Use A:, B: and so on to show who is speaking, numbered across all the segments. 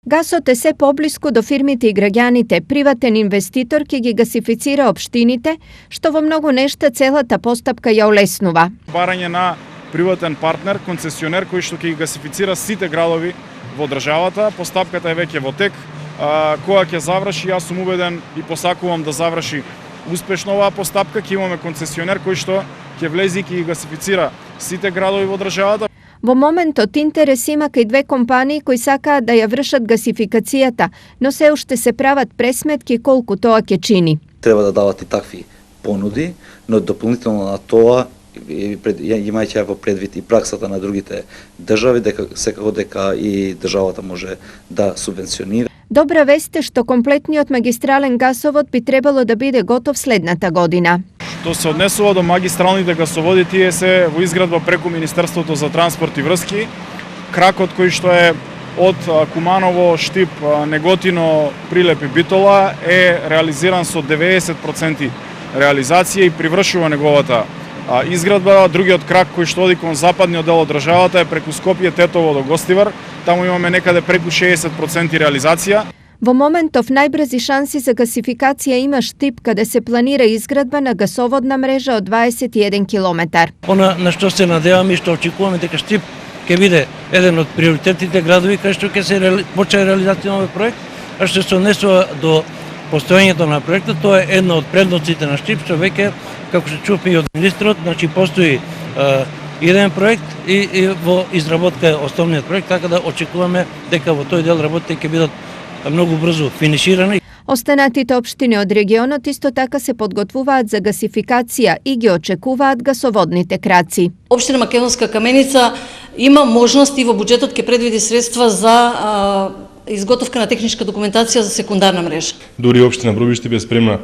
A: Гасот е се поблиску до фирмите и граѓаните. Приватен инвеститор ќе ги гасифицира општините, што во многу нешта целата постапка ја олеснува.
B: Барање на приватен партнер, концесионер кој што ќе ги гасифицира сите градови во државата. Постапката е веќе во тек. Кога ќе заврши, јас сум убеден и посакувам да заврши успешно оваа постапка, ќе имаме концесионер кој што ќе влезе и ќе ги гасифицира сите градови во државата.
A: Во моментот интерес има кај две компании кои сакаат да ја вршат гасификацијата, но се уште се прават пресметки колку тоа ќе чини.
C: Треба да дават и такви понуди, но дополнително на тоа, имајќи во предвид и праксата на другите држави, секако дека и државата може да субвенционира.
A: Добра вест е што комплетниот магистрален гасовод би требало да биде готов следната година.
B: Што се однесува до магистралните гасоводи, тие се во изградба преку Министерството за транспорт и врски. Кракот кој што е од Куманово, Штип, Неготино, Прилеп и Битола е реализиран со 90% реализација и привршува неговата изградба. Другиот крак кој што оди кон западниот дел од државата е преку Скопје, Тетово до Гостивар. Таму имаме некаде преку 60% реализација.
A: Во моментов најбрзи шанси за гасификација има Штип, каде се планира изградба на гасоводна мрежа од 21 километар.
D: Она на што се надеваме и што очекуваме дека Штип ќе биде еден од приоритетните градови кај што ќе се почне реализација на овој проект, а што се однесува до постоењето на проектот, тоа е една од предноците на Штип, што веќе, како што чувме и од министрот, значи постои идеен проект и во изработка е основниот проект, така да очекуваме дека во тој дел работите ќе бидат многу брзо финиширани.
A: Останатите општини од регионот исто така се подготвуваат за гасификација и ги очекуваат гасоводните краци.
E: Општина Македонска Каменица има можност и во буџетот ќе предвиди средства за изготовка на техничка документација за секундарна мрежа.
F: Дури општина Брубиште бе спремна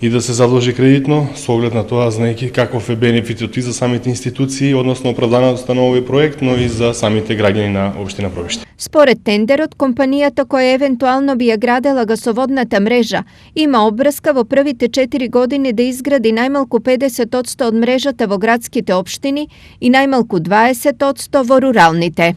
F: и да се задолжи кредитно, со оглед на тоа, знаејќи каков е бенефитот и за самите институции, односно оправданоста на овој проект, но и за самите граѓани на општина Брубиште.
A: Според тендерот, компанијата која евентуално би ја градела гасоводната мрежа има обврска во првите 4 години да изгради најмалку 50% од мрежата во градските општини и најмалку 20% во руралните.